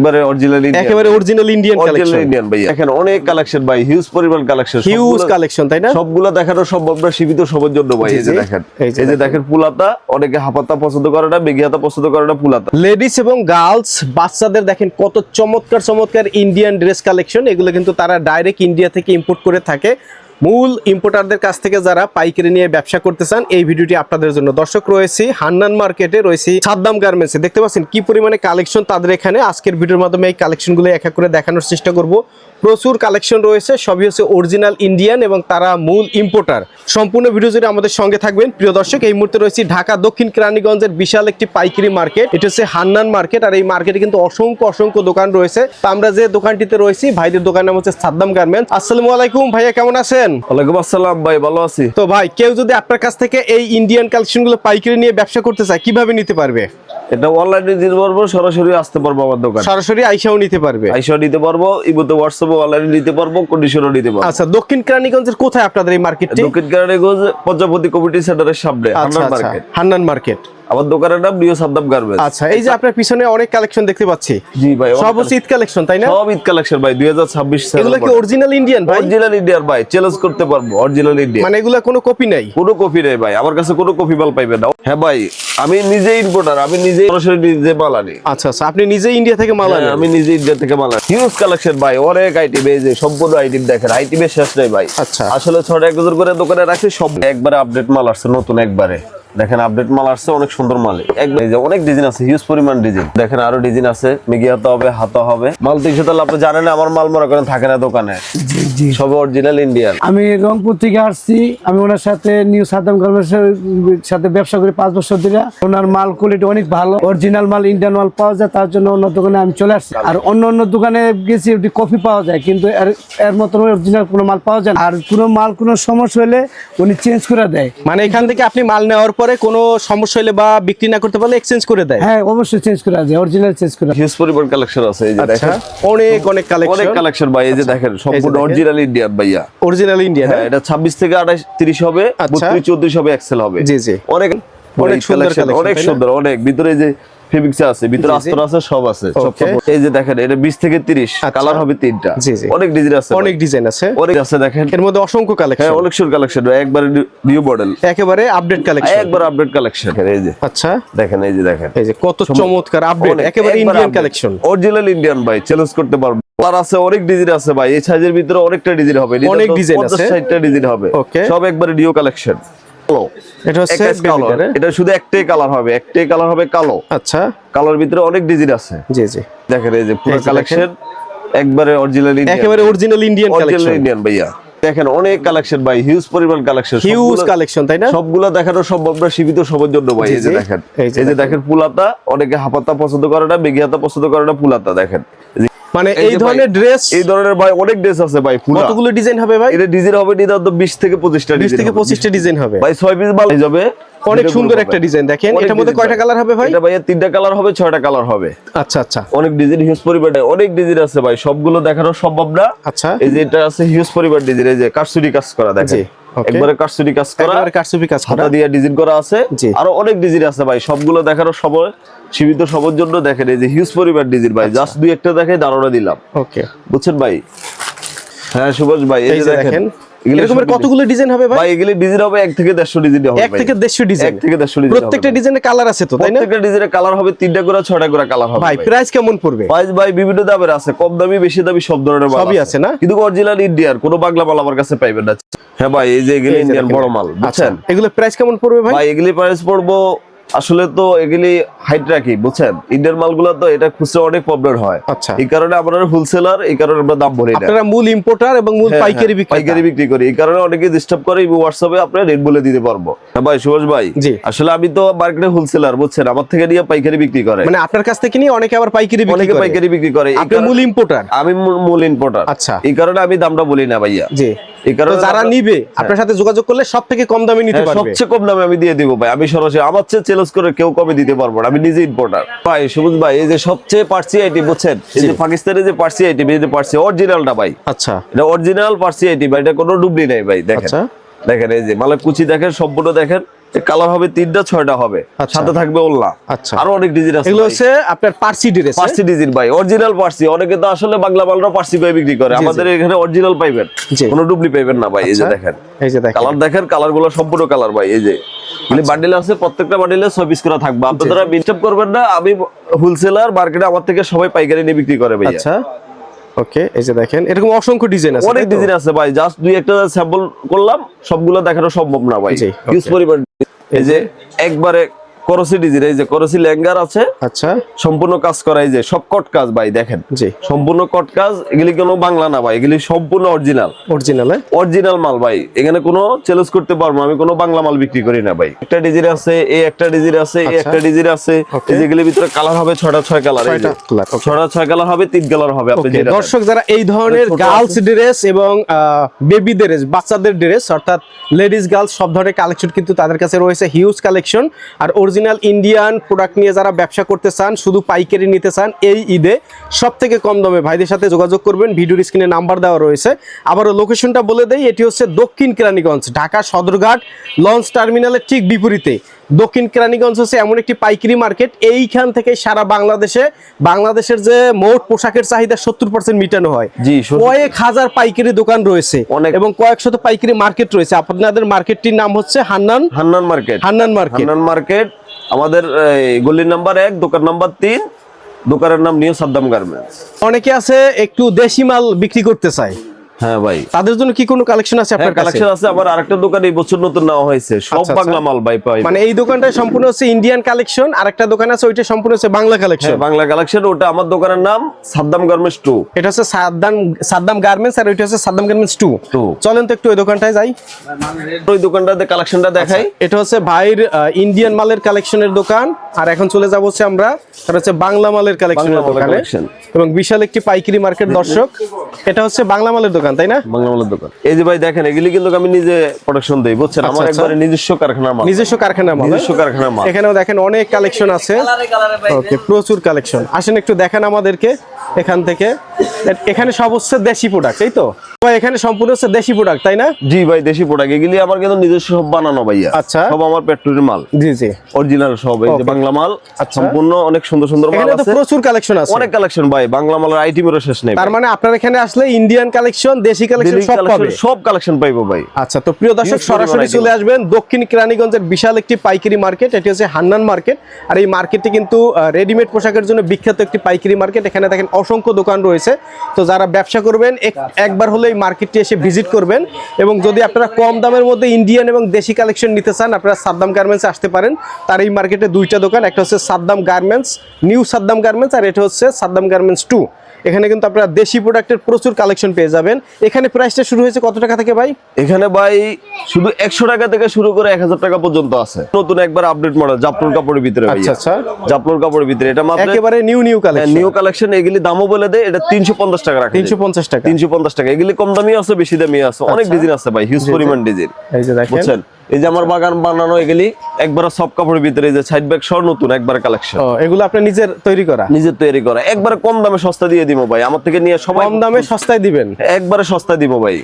একেবারে original Indian, একেবারে original Indian collection. Indian ভাই, এখন অনেক কালেকশন ভাই, হিউজ পরিমাণ কালেকশন, হিউজ কালেকশন, তাই না? সবগুলো দেখানো সম্ভব না সীমিত সবার জন্য ভাই। এই যে দেখেন, এই যে দেখেন পুলাতা, অনেকে হাফাতা পছন্দ করে না, বেগিয়াতা পছন্দ করে না, পুলাতা। লেডিস এবং গার্লস বাচ্চাদের দেখেন কত চমৎকার চমৎকার ইন্ডিয়ান ড্রেস কালেকশন। এগুলো কিন্তু তারা ডাইরেক্ট ইন্ডিয়া থেকে ইম্পোর্ট করে থাকে। মূল ইম্পোর্টারদের কাছ থেকে যারা পাইকারি নিয়ে ব্যবসা করতে চান, এই ভিডিওটি আপনাদের জন্য। দর্শক, রয়েছি হান্নান মার্কেটে, রয়েছি সাদ্দাম গার্মেন্টসে। দেখতে পাচ্ছেন কি পরিমাণে কালেকশন তাদের এখানে। আজকের ভিডিওর মাধ্যমে এই কালেকশনগুলো এক এক করে দেখানোর চেষ্টা করব। প্রচুর কালেকশন রয়েছে, সবই হচ্ছে অরিজিনাল ইন্ডিয়ান এবং তারা মূল ইম্পোর্টার। সম্পূর্ণ ভিডিও জুড়ে আমাদের সঙ্গে থাকবেন। প্রিয় দর্শক, এই মুহূর্তে রয়েছে ঢাকা দক্ষিণ কেরানীগঞ্জের বিশাল একটি পাইকারি মার্কেট। এটা হচ্ছে হান্নান মার্কেট। আর এই মার্কেটে কিন্তু অসংখ্য অসংখ্য দোকান রয়েছে। তো আমরা যে দোকানটিতে রয়েছি, ভাইদের দোকানের নাম হচ্ছে সাদ্দাম গার্মেন্টস। আসসালামু আলাইকুম ভাইয়া, কেমন আছেন? ওয়ালাইকুম আসসালাম ভাই, ভালো আছি। তো ভাই, কেউ যদি আপনার কাছ থেকে এই ইন্ডিয়ান কালেকশনগুলো পাইকারি নিয়ে ব্যবসা করতে চায়, কিভাবে নিতে পারবে? এটা অনলাইনে দিতে পারবো, সরাসরি আসতে পারবো আমার দোকানে, সরাসরি আইসাও নিতে পারবে। আইসাও নিতে পারবো, ইমোতে হোয়াটসঅ্যাপে অনলাইনে নিতে পারবো, কন্ডিশনও নিতে পারবো। আচ্ছা, দক্ষিণ কেরানীগঞ্জের কোথায় আপনাদের এই মার্কেটটি? দক্ষিণ কেরানীগঞ্জ প্রজাপতি কমিউনিটি সেন্টারের সামনে হান্নান মার্কেট। হান্নান মার্কেট। আমার দোকানের নাম নিউ সাদ্দাম গার্মেন্টস। আচ্ছা, এই যে আপনার পিছনে অনেক কালেকশন দেখতে পাচ্ছি। জি ভাই, সব হচ্ছে ঈদ কালেকশন, তাই না? সব ঈদ কালেকশন ভাই, 2026 সাল। এগুলো কি অরিজিনাল ইন্ডিয়ান ভাই? অরিজিনাল ইন্ডিয়ান ভাই, চ্যালেঞ্জ করতে পারবো, অরিজিনাল ইন্ডিয়ান। মানে এগুলা কোনো কপি নাই? কোনো কপি নেই ভাই, আমার কাছে কোনো কপি মাল পাইবেন না। হ্যাঁ ভাই, আমি নিজে ইম্পোর্টার, আমি নিজে সরাসরি নিজে মাল আনি। আচ্ছা আচ্ছা, আপনি নিজে ইন্ডিয়া থেকে মাল আনেন? আমি নিজে ইন্ডিয়া থেকে মাল আনি। হিউজ কালেকশন ভাই, অনেক আইটেম, এই যে সম্পূর্ণ আইটেম দেখেন, আইটেমের শেষ নেই ভাই। আচ্ছা, আসলে 6 1 করে দোকানে রাখছি, সব একবারে আপডেট মাল আসছে, নতুন একবারে দেখেন আপডেট মাল আসছে, অনেক সুন্দর মাল। একবার এই যে অনেক ডিজাইন আছে, হিউজ পরিমাণ ডিজাইন দেখেন, আরো ডিজাইন আছে, মিগিয়াতে হবে, হাতা হবে। মাল 300 তাহলে আপনি জানেন না, আমার মাল মনে করেন থাকে না দোকানে, সব অরিজিনাল ইন্ডিয়ান। আমি রংপুর থেকে আসছি। আমি ওনার সাথে নিউ সাদ্দাম গার্মেন্টসের সাথে ব্যবসা করি 5 বছর ধরে। ওনার মাল কোয়ালিটি অনেক ভালো, অরিজিনাল মাল, ইন্ডিয়ান মাল পাওয়া যায়। তার জন্য অন্য দোকানে আমি চলে আসছি। আর অন্য অন্য দোকানে গেছি, ওটি কফি পাওয়া যায়, কিন্তু এর মতন অরিজিনাল কোনো মাল পাওয়া যায় না। আর কোনো মাল কোনো সমস্যা হলে উনি চেঞ্জ করে দেয়। মানে এখান থেকে আপনি মাল নেওয়ার পরে কোনো সমস্যা হলে বা বিক্রি না করতে পারলে এক্সচেঞ্জ করে দেয়? হ্যাঁ, অবশ্যই চেঞ্জ করে দেয়, অরিজিনাল চেঞ্জ করে। হিউজ পরিমাণ কালেকশন আছে, এই যে দেখেন অনেক অনেক কালেকশন, অনেক কালেকশন ভাই। এই যে দেখেন সম্পূর্ণ অরিজিনাল ইন্ডিয়ান ভাইয়া, অরিজিনাল ইন্ডিয়ান। হ্যাঁ, এটা 26 থেকে 28 30 হবে, 32 34 হবে, এক্সেল হবে। জি জি, অনেক অনেক সুন্দর কালেকশন, অনেক সুন্দর, অনেক ভিতরে যে ফেব্রিক্স আছে, ভিতরে আস্তর আছে, সব আছে, সব। এই যে দেখেন, এটা 20 থেকে 30 কালার হবে, 3টা। জি জি, অনেক ডিজাইন আছে, অনেক ডিজাইন আছে, অনেক আছে দেখেন, এর মধ্যে অসংখ্য কালেকশন। হ্যাঁ, অনেক সুন্দর কালেকশন, একবারে নিউ মডেল, একেবারে আপডেট কালেকশন, একবার আপডেট কালেকশন। এই যে আচ্ছা দেখেন, এই যে দেখেন, এই যে কত চমৎকার আপডেট, একেবারে ইন্ডিয়ান কালেকশন, অরিজিনাল ইন্ডিয়ান ভাই, চ্যালেঞ্জ করতে পারবো। কালার আছে, অনেক ডিজাইন আছে ভাই, এই সাইজের ভিতরে অনেকটা ডিজাইন হবে, অনেক ডিজাইন আছে, 50-60টা ডিজাইন হবে, সব একবারে নিউ কালেকশন। এটা হচ্ছে এটা শুধু একটাই কালার হবে, একটাই কালার হবে কালো। আচ্ছা, কালার ভিতরে অনেক ডিজাইন আছে। জি জি, দেখেন এই যে পুরো কালেকশন একবারে অরিজিনাল ইন্ডিয়ান, একেবারে original Indian collection, original Indian ভাইয়া। দেখেন অনেক কালেকশন ভাই, হিউজ পরিমাণ কালেকশন, হিউজ কালেকশন, তাই না? সবগুলো দেখানো সম্ভব না সীমিত সবার জন্য ভাই। এই যে দেখেন, এই যে দেখেন পুলাতা, অনেকে হাফাতা পছন্দ করে না, বেগিয়াতা পছন্দ করে না, পুলাতা দেখেন। মানে এই ধরনের ড্রেস, এই ধরনের ভাই অনেক ড্রেস আছে ভাই। কতগুলো ডিজাইন হবে ভাই? এটা ডিজাইন হবে নিদান্ত 20 থেকে 25টা, 20 থেকে 25টা ডিজাইন হবে ভাই। 6 পিস মাল হয়ে যাবে। অনেক সুন্দর একটা ডিজাইন দেখেন। এটার মধ্যে কয়টা কালার হবে ভাই? এটা ভাই 3টা কালার হবে, 6টা কালার হবে। আচ্ছা আচ্ছা, অনেক ডিজাইন, হিউজ পরিমাণ, অনেক ডিজাইন আছে ভাই, সবগুলো দেখানো সম্ভব না। আচ্ছা, এই যে এটা আছে হিউজ পরিমাণ ডিজাইন, এই যে কারচুপি কাজ করা দেখেন, একবারে কারচুপি কাজ করা, একবারে কারচুপি কাজ করা, হাতা দিয়ে ডিজাইন করা আছে। আরো অনেক ডিজাইন আছে ভাই, সবগুলো দেখানো সময় সীমিত সবার জন্য। দেখেন এই যে হিউজ পরিমাণ ডিজাইন ভাই, জাস্ট দুই একটা দেখাই ধারণা দিলাম। ওকে, বুঝছেন ভাই? হ্যাঁ সুভাষ ভাই, এই যে দেখেন এরকমের কতগুলো ডিজাইন হবে ভাই? ভাই এগুলি ডিজাইন হবে 1 থেকে 150 ডিজাইন হবে। 1 থেকে 150 ডিজাইন, 1 থেকে 150 ডিজাইন। প্রত্যেকটা ডিজাইনে কালার আছে তো, তাই না? প্রত্যেকটা ডিজাইনে কালার হবে, 3টা করে 6টা করে কালার হবে। ভাই প্রাইস কেমন পড়বে? প্রাইস ভাই বিভিন্ন দামের আছে, কম দামি, বেশি দামি, সব ধরনের মাল সবই আছে না? কিন্তু অরিজিনাল ইন্ডিয়ান কোনো বাংলা মাল আমার কাছে পাইবেন না। হ্যাঁ ভাই, এই যে এগুলি ইন্ডিয়ান বড় মাল, বুঝছেন? এগুলো প্রাইস কেমন পড়বে ভাই? ভাই এগুলি প্রাইস পড়বো, আসলে তো এগুলি হাইট রাখি, বুঝছেন? ইন্ডিয়ান মালগুলো তো এটা খুচরা অনেক প্রবলেম হয়। আচ্ছা, এই কারণে আমরা হোলসেলার, এই কারণে আমরা দাম বলি না। আপনারা মূল ইম্পোর্টার এবং মূল পাইকারি বিক্রেতা। পাইকারি বিক্রি করি, এই কারণে অনেকে ডিস্টার্ব করে, হোয়াটসঅ্যাপে আপনারা রেট বলে দিতে পারবো। হ্যাঁ ভাই সুভাষ ভাই, আসলে আমি তো মার্কেটে হোলসেলার, বুঝছেন? আমার থেকে নিয়ে পাইকারি বিক্রি করে, মানে আপনার কাছ থেকে নিয়ে অনেকে আবার পাইকারি বিক্রি করে। পাইকারি বিক্রি করে। আপনি মূল ইম্পোর্টার? আমি মূল ইম্পোর্টার। আচ্ছা, এই কারণে আমি দামটা বলি না ভাইয়া। জি, এই কারণে যারা নিবে আপনার সাথে যোগাযোগ করলে সব থেকে কম দামে নিতে পারবে। সবচেয়ে কম দামে আমি দিয়ে দিব ভাই, আমি সরাসরি, আমার চেয়ে চ্যালেঞ্জ করে কেউ কমে দিতে পারবো না, আমি নিজে ইম্পোর্টার ভাই। সবুজ ভাই, এই যে সবচেয়ে পার্সি আইটেম, বুঝছেন? এই যে পাকিস্তানের যে পার্সি আইটেম, এই যে পার্সি অরিজিনালটা ভাই। আচ্ছা, এটা অরিজিনাল পার্সি আইটেম ভাই, এটা কোনো ডুবলি নাই ভাই। দেখেন দেখেন, এই যে মালের কুচি দেখেন, সম্পূর্ণ দেখেন, কালার হবে 3টা 6টা হবে, আচ্ছা। সাথে থাকবে ওল্লা। আচ্ছা। আরো অনেক ডিজাইন আছে এগুলো ভাই। হচ্ছে আপনার পার্সি ড্রেস। পার্সি ডিজাইন ভাই, অরিজিনাল পার্সি। অনেকে তো আসলে বাংলা মালরা পার্সি করে বিক্রি করে, আমাদের এখানে অরিজিনাল পাইবেন, জি। কোনো ডুপ্লি পাইবেন না ভাই। এই যে আচ্ছা। দেখেন, এই যে দেখেন কালার দেখেন, কালার গুলো সম্পূর্ণ কালার ভাই। এই যে বান্ডিল আছে, প্রত্যেকটা বান্ডিলে 6 পিস করে থাকবে। আপনারা ডিস্টার্ব করবেন না, আমি হোলসেলার, মার্কেটে আমার থেকে সবাই পাইকারি নিয়ে বিক্রি করে ভাই। আচ্ছা ওকে, এই যে দেখেন এরকম অসংখ্য ডিজাইন আছে, অনেক তাই তো? ডিজাইন আছে ভাই, জাস্ট দুই একটা স্যাম্পল করলাম, সবগুলো দেখানো সম্ভব না ভাই। জি, হিউজ পরিমাণ। এই যে একবারে করসি ডিজাইন, এই যে করসি লেহেঙ্গার আছে, আচ্ছা সম্পূর্ণ কাজ করা, এই যে সব কট কাজ ভাই দেখেন, জি সম্পূর্ণ কট কাজ। এগুলি কোনো বাংলা না ভাই, এগুলি সম্পূর্ণ অরিজিনাল, অরিজিনাল। অরিজিনাল মাল ভাই। এখানে কোনো চ্যালেঞ্জ করতে পারবো না, আমি কোনো বাংলা মাল বিক্রি করি না ভাই। একটা ডিজাইন আছে, এই একটা ডিজাইন আছে, এই একটা ডিজাইন আছে। Okay. এই যেগুলির ভিতরে কালার হবে 6টা 6 কালার, এই যে 6টা কালার, okay. 6টা 6 কালার হবে, 3 কালার হবে। আপনি ওকে, যেটা দর্শক যারা এই ধরনের ছোট গার্লস আছে। ড্রেস এবং বেবিদের ড্রেস, বাচ্চাদের ড্রেস অর্থাৎ লেডিস গার্লস সব ধরনের কালেকশন কিন্তু তাদের কাছে রয়েছে হিউজ কালেকশন। আর অরিজিনাল ইন্ডিয়ান প্রোডাক্ট নিয়ে যারা ব্যবসা করতে চান, শুধু পাইকারি নিতে চান, এই ঈদে সব থেকে কম দামে ভাইদের সাথে যোগাযোগ করবেন। ভিডিওর স্ক্রিনে নাম্বার দেওয়া রয়েছে। আবারও লোকেশনটা বলে দেই, এটি হচ্ছে দক্ষিণ কেরানীগঞ্জ, ঢাকা সদরঘাট লঞ্চ টার্মিনালের ঠিক বিপরীতে। দক্ষিণ কেরানীগঞ্জ হচ্ছে এমন একটি পাইকারি মার্কেট, এইখান থেকে সারা বাংলাদেশের যে মোট পোশাকের চাহিদা 70% মিটানো হয়। জি, কয়েক হাজার পাইকারি দোকান রয়েছে অনেক। এবং কয়েক শত পাইকারি মার্কেট রয়েছে। আপনাদের মার্কেটটির নাম হচ্ছে Hannan market. Hannan market. Hannan market আমাদের গলির নাম্বার 1, দোকান নাম্বার 3, দোকানের নাম নিউ সাদ্দাম গার্মেন্টস। অনেকে আছে একটু দেশি মাল বিক্রি করতে চায়, হ্যাঁ ভাই, তাদের জন্য কি কোনো কালেকশন আছে আপনার কাছে? কালেকশন আছে। আমার আরেকটা দোকান এই বছর নতুন নেওয়া হয়েছে, সব আচ্ছা, বাংলা মাল ভাই পাই। মানে এই দোকানটা সম্পূর্ণ হচ্ছে ইন্ডিয়ান কালেকশন, আরেকটা দোকান আছে ওইটা সম্পূর্ণ হচ্ছে বাংলা কালেকশন। বাংলা কালেকশন, ওটা আমার দোকানের নাম সাদ্দাম গার্মেন্টস 2। এটা হচ্ছে সাদ্দাম গার্মেন্টস, আর ওইটা হচ্ছে সাদ্দাম গার্মেন্টস 2। চলেন তো একটু ওই দোকানটায় যাই, ওই দোকানটাতে কালেকশনটা দেখাই। এটা হচ্ছে ভাইয়ের ইন্ডিয়ান মালের কালেকশনের দোকান। আর এখন চলে যাব হচ্ছে আমরা, এটা হচ্ছে বাংলা মালের কালেকশনের বাংলা মালের দোকানে, collection। এবং বিশাল একটি পাইকারি মার্কেট। দর্শক এটা হচ্ছে বাংলা মালের দোকান, তাই না? বাংলা মালের দোকান। এই যে ভাই দেখেন, এগুলি কিন্তু আমি নিজে প্রোডাকশন দেই, বুঝছেন? আমার আচ্ছা। একবারে নিজস্ব কারখানার মাল, নিজস্ব কারখানা মাল। নিজস্ব কারখানার মাল। এখানেও দেখেন অনেক কালেকশন আছে। ওকে, প্রচুর কালেকশন। আসেন একটু দেখান আমাদেরকে এখান থেকে। এখানে সব হচ্ছে দেশি প্রোডাক্ট, তাই তো ভাই? এখানে সম্পূর্ণ হচ্ছে দেশি প্রোডাক্ট, তাই না? জি ভাই, দেশি প্রোডাক্ট। এগুলি আমার কিন্তু নিজস্ব সব বানানো ভাইয়া। আচ্ছা। সব আমার ফ্যাক্টরির মাল, জি জি, অরিজিনাল সব। এই যে Okay. বাংলা মাল, আচ্ছা। সম্পূর্ণ অনেক সুন্দর সুন্দর মাল এখানে তো আছে, প্রচুর কালেকশন আছে। অনেক কালেকশন ভাই। বাংলা মালের আইটেমেরও শেষ নেই। তার মানে আপনার এখানে আসলে ইন্ডিয়ান কালেকশন, দেশি কালেকশন Daily সব collection, পাবে। সব কালেকশন পাইবো ভাই। আচ্ছা, তো প্রিয় দর্শক Huge পরিমাণ সরাসরি item চলে আসবেন দক্ষিণ কেরানীগঞ্জের বিশাল একটি পাইকারি মার্কেট। এটি হচ্ছে হান্নান মার্কেট। আর এই মার্কেটটি কিন্তু রেডিমেড পোশাকের জন্য বিখ্যাত একটি পাইকারি মার্কেট। এখানে দেখেন অসংখ্য দোকান রয়েছে। তো যারা ব্যবসা করবেন একবার হলে এই মার্কেটটি এসে ভিজিট করবেন। এবং যদি আপনারা কম দামের মধ্যে ইন্ডিয়ান এবং দেশি কালেকশন নিতে চান, আপনারা সাদ্দাম গার্মেন্টস আসতে পারেন। তার এই মার্কেটে দুইটা দোকান, একটা হচ্ছে Saddam garments, new Saddam garments, আর এটা হচ্ছে সাদ্দাম গার্মেন্টস 2। এখানে কিন্তু আপনারা দেশি প্রোডাক্টের প্রচুর কালেকশন পেয়ে যাবেন। এখানে প্রাইসটা শুরু হয়েছে কত টাকা থেকে ভাই? এখানে ভাই শুধু 100 টাকা থেকে শুরু করে 1000 টাকা পর্যন্ত আছে। নতুন একবার আপডেট মডেল, জাপলুর কাপড়ের ভিতরে ভাইয়া। আচ্ছা। জাপলুর কাপড়ের ভিতরে এটা মাত্র একেবারে নিউ কালেকশন। New collection. এগুলি দামও বলে দেয়, এটা 350 টাকা রাখা। 350 টাকা। 350 টাকা। এগুলি কম দামি আছে, বেশি দামি আছে, অনেক ডিজাইন আছে ভাই, হিউজ পরিমাণ ডিজাইন। এই যে দেখেন, বুঝছেন? এই যে আমার বাগান বানানো, এগুলি একবার সব কাপড়ের ভিতরে, এই যে সাইড ব্যাগ সব নতুন একবার কালেকশন, ও এগুলো আপনি নিজের তৈরি করা? নিজে তৈরি করা। একবারে কম দামে সস্তা দিয়ে দিব ভাই, আমার থেকে নিয়ে সবাই কম দামে সস্তায় দিবেন? একবারে সস্তা দিব ভাই।